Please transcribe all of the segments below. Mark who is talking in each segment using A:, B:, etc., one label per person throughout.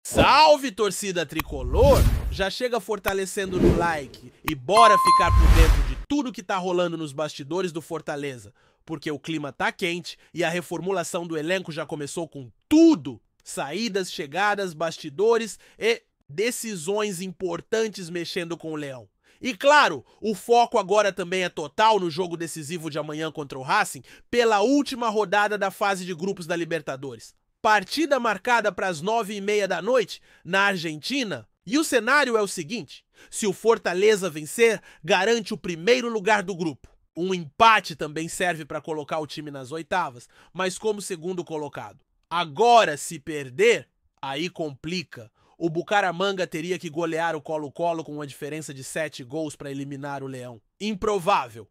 A: Salve, torcida tricolor! Já chega fortalecendo no like e bora ficar por dentro de tudo que tá rolando nos bastidores do Fortaleza, porque o clima tá quente e a reformulação do elenco já começou com tudo! Saídas, chegadas, bastidores e decisões importantes mexendo com o Leão. E claro, o foco agora também é total no jogo decisivo de amanhã contra o Racing, pela última rodada da fase de grupos da Libertadores. Partida marcada para as 9h30 da noite, na Argentina. E o cenário é o seguinte: se o Fortaleza vencer, garante o primeiro lugar do grupo. Um empate também serve para colocar o time nas oitavas, mas como segundo colocado. Agora, se perder, aí complica. O Bucaramanga teria que golear o Colo-Colo com uma diferença de 7 gols para eliminar o Leão. Improvável,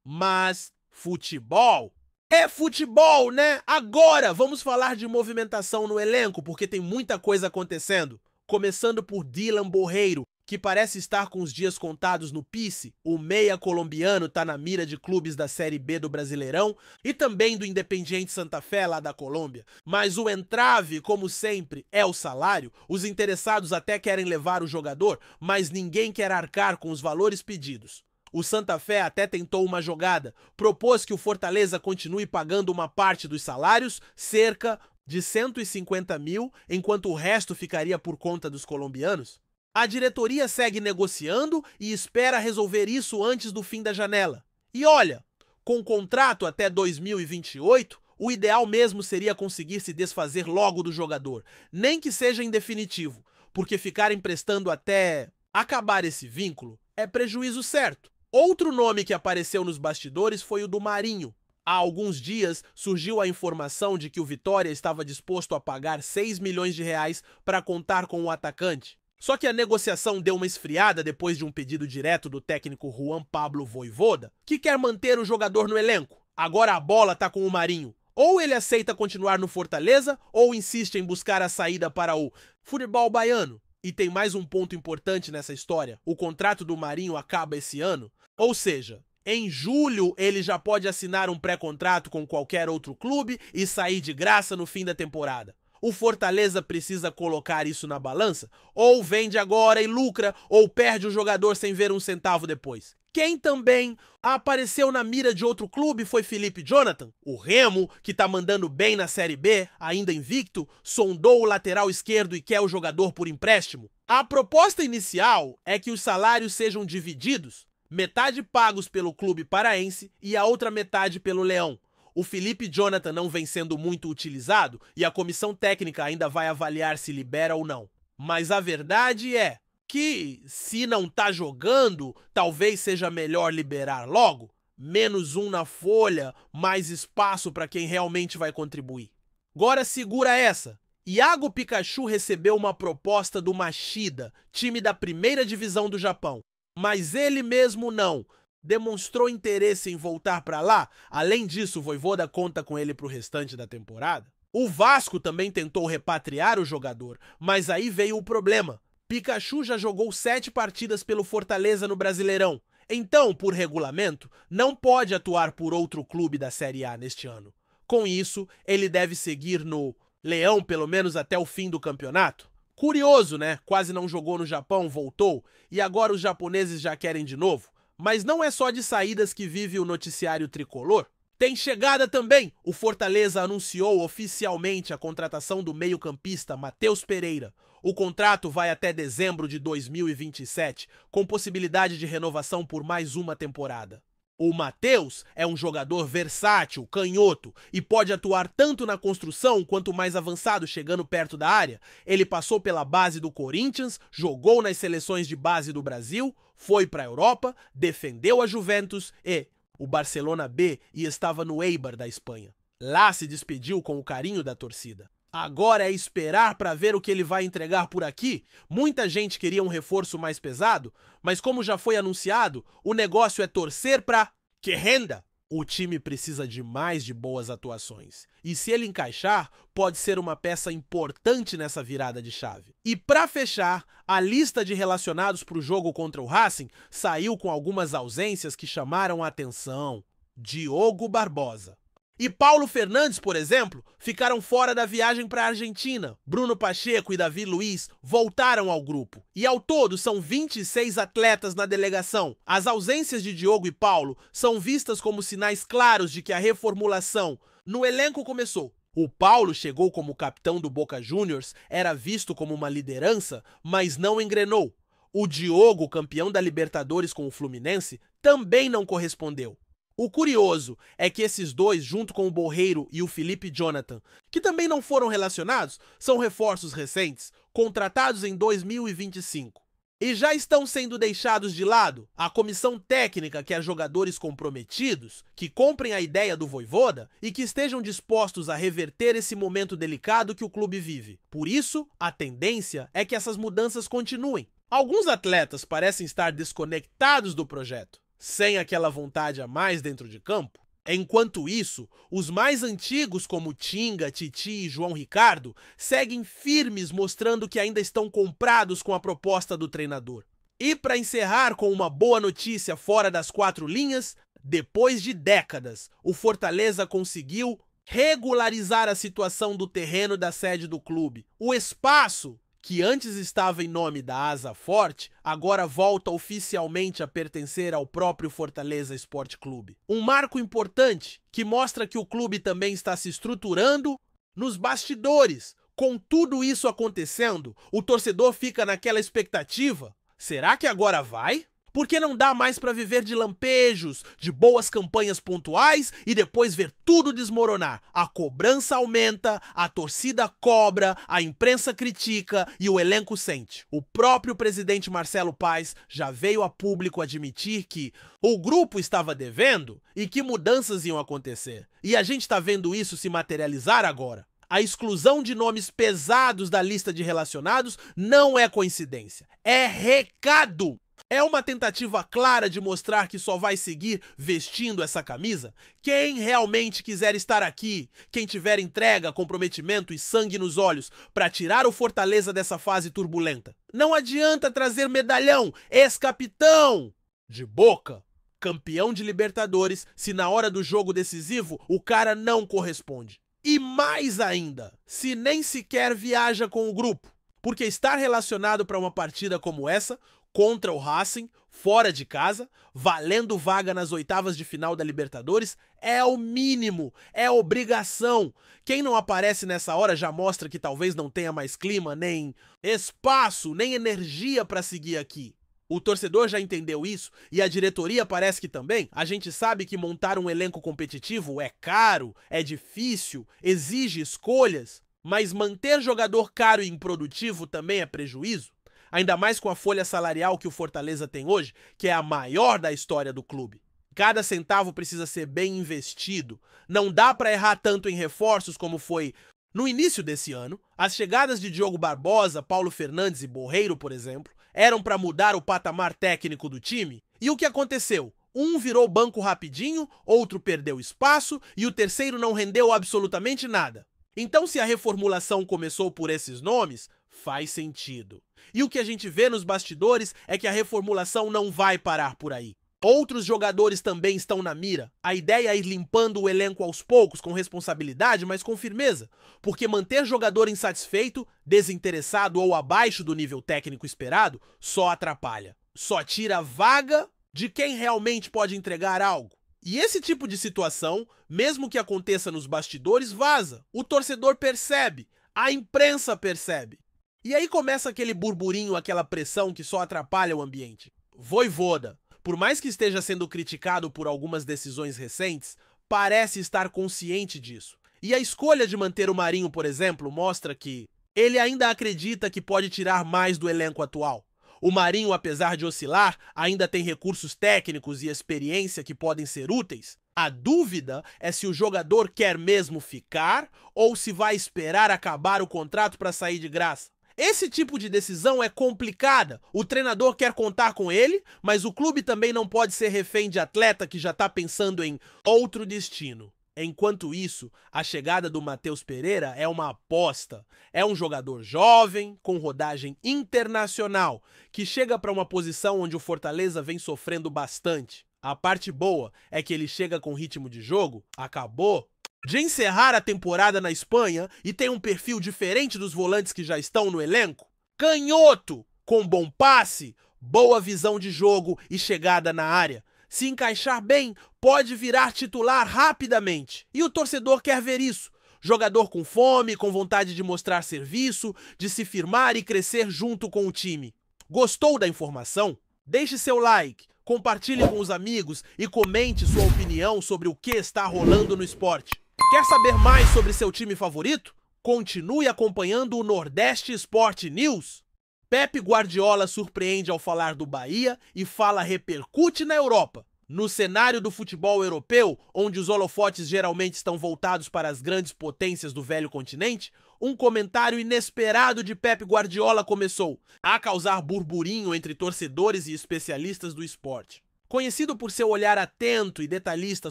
A: mas futebol é futebol, né? Agora vamos falar de movimentação no elenco, porque tem muita coisa acontecendo. Começando por Dylan Borreiro, que parece estar com os dias contados no Pice. O meia colombiano tá na mira de clubes da Série B do Brasileirão e também do Independiente Santa Fé lá da Colômbia. Mas o entrave, como sempre, é o salário. Os interessados até querem levar o jogador, mas ninguém quer arcar com os valores pedidos. O Santa Fé até tentou uma jogada, propôs que o Fortaleza continue pagando uma parte dos salários, cerca de 150 mil, enquanto o resto ficaria por conta dos colombianos. A diretoria segue negociando e espera resolver isso antes do fim da janela. E olha, com contrato até 2028, o ideal mesmo seria conseguir se desfazer logo do jogador, nem que seja em definitivo, porque ficar emprestando até acabar esse vínculo é prejuízo certo. Outro nome que apareceu nos bastidores foi o do Marinho. Há alguns dias surgiu a informação de que o Vitória estava disposto a pagar 6 milhões de reais para contar com o atacante. Só que a negociação deu uma esfriada depois de um pedido direto do técnico Juan Pablo Vojvoda, que quer manter o jogador no elenco. Agora a bola tá com o Marinho. Ou ele aceita continuar no Fortaleza, ou insiste em buscar a saída para o futebol baiano. E tem mais um ponto importante nessa história: o contrato do Marinho acaba esse ano. Ou seja, em julho ele já pode assinar um pré-contrato com qualquer outro clube e sair de graça no fim da temporada. O Fortaleza precisa colocar isso na balança? Ou vende agora e lucra, ou perde o jogador sem ver um centavo depois. Quem também apareceu na mira de outro clube foi Felipe Jonathan. O Remo, que tá mandando bem na Série B, ainda invicto, sondou o lateral esquerdo e quer o jogador por empréstimo. A proposta inicial é que os salários sejam divididos, metade pagos pelo clube paraense e a outra metade pelo Leão. O Felipe Jonathan não vem sendo muito utilizado e a comissão técnica ainda vai avaliar se libera ou não. Mas a verdade é que, se não tá jogando, talvez seja melhor liberar logo. Menos um na folha, mais espaço para quem realmente vai contribuir. Agora segura essa. Iago Pikachu recebeu uma proposta do Machida, time da primeira divisão do Japão. Mas ele mesmo não demonstrou interesse em voltar para lá. Além disso, o Vojvoda conta com ele para o restante da temporada. O Vasco também tentou repatriar o jogador, mas aí veio o problema. Pikachu já jogou 7 partidas pelo Fortaleza no Brasileirão. Então, por regulamento, não pode atuar por outro clube da Série A neste ano. Com isso, ele deve seguir no Leão pelo menos até o fim do campeonato. Curioso, né? Quase não jogou no Japão, voltou, e agora os japoneses já querem de novo. Mas não é só de saídas que vive o noticiário tricolor. Tem chegada também. O Fortaleza anunciou oficialmente a contratação do meio-campista Matheus Pereira. O contrato vai até dezembro de 2027, com possibilidade de renovação por mais uma temporada. O Matheus é um jogador versátil, canhoto, e pode atuar tanto na construção quanto mais avançado, chegando perto da área. Ele passou pela base do Corinthians, jogou nas seleções de base do Brasil, foi para a Europa, defendeu a Juventus e o Barcelona B e estava no Eibar da Espanha. Lá se despediu com o carinho da torcida. Agora é esperar para ver o que ele vai entregar por aqui. Muita gente queria um reforço mais pesado, mas como já foi anunciado, o negócio é torcer para que renda. O time precisa de mais de boas atuações. E se ele encaixar, pode ser uma peça importante nessa virada de chave. E para fechar, a lista de relacionados para o jogo contra o Racing saiu com algumas ausências que chamaram a atenção. Diogo Barbosa. E Paulo Fernandes, por exemplo, ficaram fora da viagem para a Argentina. Bruno Pacheco e Davi Luiz voltaram ao grupo. E ao todo são 26 atletas na delegação. As ausências de Diogo e Paulo são vistas como sinais claros de que a reformulação no elenco começou. O Paulo chegou como capitão do Boca Juniors, era visto como uma liderança, mas não engrenou. O Diogo, campeão da Libertadores com o Fluminense, também não correspondeu. O curioso é que esses dois, junto com o Borreiro e o Felipe Jonathan, que também não foram relacionados, são reforços recentes, contratados em 2025. E já estão sendo deixados de lado. A comissão técnica quer jogadores comprometidos, que comprem a ideia do Vojvoda e que estejam dispostos a reverter esse momento delicado que o clube vive. Por isso, a tendência é que essas mudanças continuem. Alguns atletas parecem estar desconectados do projeto, sem aquela vontade a mais dentro de campo. Enquanto isso, os mais antigos como Tinga, Titi e João Ricardo seguem firmes, mostrando que ainda estão comprados com a proposta do treinador. E para encerrar com uma boa notícia fora das quatro linhas, depois de décadas, o Fortaleza conseguiu regularizar a situação do terreno da sede do clube. O espaço que antes estava em nome da Asa Forte, agora volta oficialmente a pertencer ao próprio Fortaleza Esporte Clube. Um marco importante que mostra que o clube também está se estruturando nos bastidores. Com tudo isso acontecendo, o torcedor fica naquela expectativa. Será que agora vai? Porque não dá mais para viver de lampejos, de boas campanhas pontuais e depois ver tudo desmoronar. A cobrança aumenta, a torcida cobra, a imprensa critica e o elenco sente. O próprio presidente Marcelo Paes já veio a público admitir que o grupo estava devendo e que mudanças iam acontecer. E a gente está vendo isso se materializar agora. A exclusão de nomes pesados da lista de relacionados não é coincidência, é recado. É uma tentativa clara de mostrar que só vai seguir vestindo essa camisa quem realmente quiser estar aqui, quem tiver entrega, comprometimento e sangue nos olhos para tirar o Fortaleza dessa fase turbulenta. Não adianta trazer medalhão, ex-capitão de Boca, campeão de Libertadores, se na hora do jogo decisivo o cara não corresponde. E mais ainda, se nem sequer viaja com o grupo, porque estar relacionado para uma partida como essa contra o Racing, fora de casa, valendo vaga nas oitavas de final da Libertadores, é o mínimo, é obrigação. Quem não aparece nessa hora já mostra que talvez não tenha mais clima, nem espaço, nem energia para seguir aqui. O torcedor já entendeu isso e a diretoria parece que também. A gente sabe que montar um elenco competitivo é caro, é difícil, exige escolhas, mas manter jogador caro e improdutivo também é prejuízo. Ainda mais com a folha salarial que o Fortaleza tem hoje, que é a maior da história do clube. Cada centavo precisa ser bem investido. Não dá para errar tanto em reforços como foi no início desse ano. As chegadas de Diogo Barbosa, Paulo Fernandes e Borreiro, por exemplo, eram para mudar o patamar técnico do time. E o que aconteceu? Um virou banco rapidinho, outro perdeu espaço e o terceiro não rendeu absolutamente nada. Então, se a reformulação começou por esses nomes, faz sentido. E o que a gente vê nos bastidores é que a reformulação não vai parar por aí. Outros jogadores também estão na mira. A ideia é ir limpando o elenco aos poucos, com responsabilidade, mas com firmeza. Porque manter jogador insatisfeito, desinteressado ou abaixo do nível técnico esperado só atrapalha. Só tira a vaga de quem realmente pode entregar algo. E esse tipo de situação, mesmo que aconteça nos bastidores, vaza. O torcedor percebe, a imprensa percebe. E aí começa aquele burburinho, aquela pressão que só atrapalha o ambiente. Vojvoda, por mais que esteja sendo criticado por algumas decisões recentes, parece estar consciente disso. E a escolha de manter o Marinho, por exemplo, mostra que ele ainda acredita que pode tirar mais do elenco atual. O Marinho, apesar de oscilar, ainda tem recursos técnicos e experiência que podem ser úteis. A dúvida é se o jogador quer mesmo ficar ou se vai esperar acabar o contrato para sair de graça. Esse tipo de decisão é complicada. O treinador quer contar com ele, mas o clube também não pode ser refém de atleta que já está pensando em outro destino. Enquanto isso, a chegada do Matheus Pereira é uma aposta. É um jogador jovem, com rodagem internacional, que chega para uma posição onde o Fortaleza vem sofrendo bastante. A parte boa é que ele chega com ritmo de jogo, acabou de encerrar a temporada na Espanha e tem um perfil diferente dos volantes que já estão no elenco? Canhoto, com bom passe, boa visão de jogo e chegada na área. Se encaixar bem, pode virar titular rapidamente. E o torcedor quer ver isso. Jogador com fome, com vontade de mostrar serviço, de se firmar e crescer junto com o time. Gostou da informação? Deixe seu like, compartilhe com os amigos e comente sua opinião sobre o que está rolando no esporte. Quer saber mais sobre seu time favorito? Continue acompanhando o Nordeste Sport News. Pep Guardiola surpreende ao falar do Bahia e fala repercute na Europa. No cenário do futebol europeu, onde os holofotes geralmente estão voltados para as grandes potências do velho continente, um comentário inesperado de Pep Guardiola começou a causar burburinho entre torcedores e especialistas do esporte. Conhecido por seu olhar atento e detalhista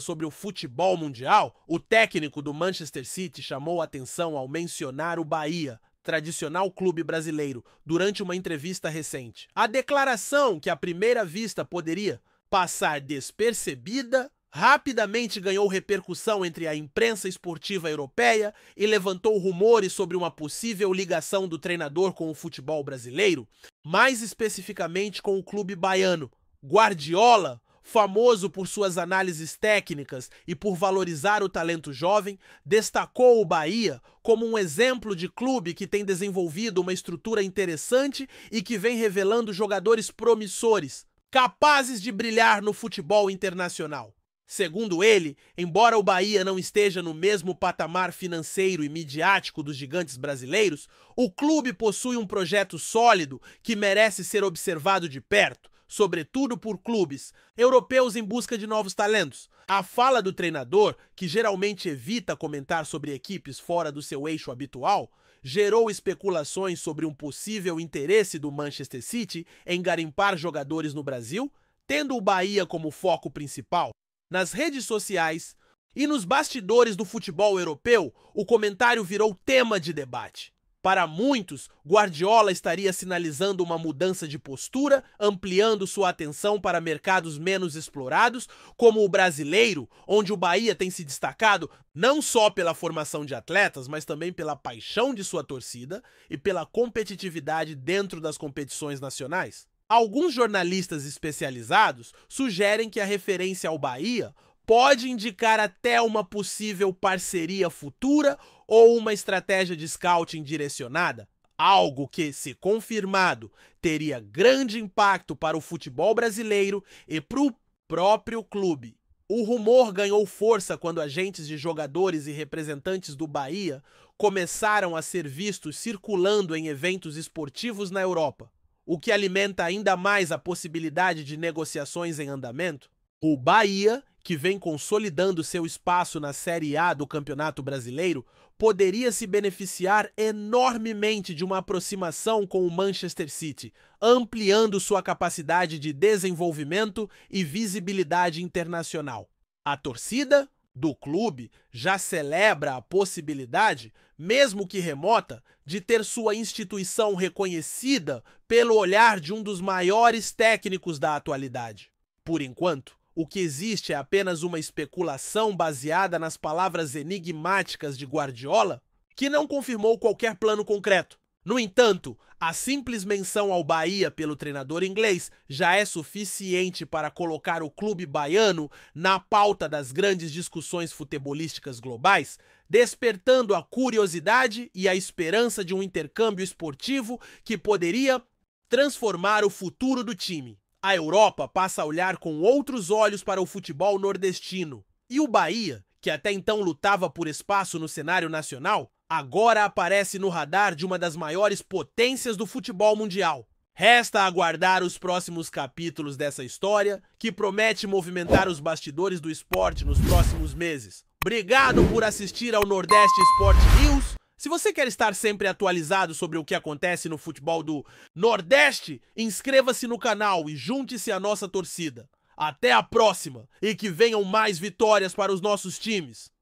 A: sobre o futebol mundial, o técnico do Manchester City chamou a atenção ao mencionar o Bahia, tradicional clube brasileiro, durante uma entrevista recente. A declaração, que à primeira vista poderia passar despercebida, rapidamente ganhou repercussão entre a imprensa esportiva europeia e levantou rumores sobre uma possível ligação do treinador com o futebol brasileiro, mais especificamente com o clube baiano. Guardiola, famoso por suas análises técnicas e por valorizar o talento jovem, destacou o Bahia como um exemplo de clube que tem desenvolvido uma estrutura interessante e que vem revelando jogadores promissores, capazes de brilhar no futebol internacional. Segundo ele, embora o Bahia não esteja no mesmo patamar financeiro e midiático dos gigantes brasileiros, o clube possui um projeto sólido que merece ser observado de perto, sobretudo por clubes europeus em busca de novos talentos. A fala do treinador, que geralmente evita comentar sobre equipes fora do seu eixo habitual, gerou especulações sobre um possível interesse do Manchester City em garimpar jogadores no Brasil, tendo o Bahia como foco principal. Nas redes sociais e nos bastidores do futebol europeu, o comentário virou tema de debate. Para muitos, Guardiola estaria sinalizando uma mudança de postura, ampliando sua atenção para mercados menos explorados, como o brasileiro, onde o Bahia tem se destacado não só pela formação de atletas, mas também pela paixão de sua torcida e pela competitividade dentro das competições nacionais. Alguns jornalistas especializados sugerem que a referência ao Bahia pode indicar até uma possível parceria futura ou uma estratégia de scouting direcionada, algo que, se confirmado, teria grande impacto para o futebol brasileiro e para o próprio clube. O rumor ganhou força quando agentes de jogadores e representantes do Bahia começaram a ser vistos circulando em eventos esportivos na Europa, o que alimenta ainda mais a possibilidade de negociações em andamento. O Bahia, que vem consolidando seu espaço na Série A do Campeonato Brasileiro, poderia se beneficiar enormemente de uma aproximação com o Manchester City, ampliando sua capacidade de desenvolvimento e visibilidade internacional. A torcida do clube já celebra a possibilidade, mesmo que remota, de ter sua instituição reconhecida pelo olhar de um dos maiores técnicos da atualidade. Por enquanto, o que existe é apenas uma especulação baseada nas palavras enigmáticas de Guardiola, que não confirmou qualquer plano concreto. No entanto, a simples menção ao Bahia pelo treinador inglês já é suficiente para colocar o clube baiano na pauta das grandes discussões futebolísticas globais, despertando a curiosidade e a esperança de um intercâmbio esportivo que poderia transformar o futuro do time. A Europa passa a olhar com outros olhos para o futebol nordestino. E o Bahia, que até então lutava por espaço no cenário nacional, agora aparece no radar de uma das maiores potências do futebol mundial. Resta aguardar os próximos capítulos dessa história, que promete movimentar os bastidores do esporte nos próximos meses. Obrigado por assistir ao Nordeste Sport News. Se você quer estar sempre atualizado sobre o que acontece no futebol do Nordeste, inscreva-se no canal e junte-se à nossa torcida. Até a próxima e que venham mais vitórias para os nossos times!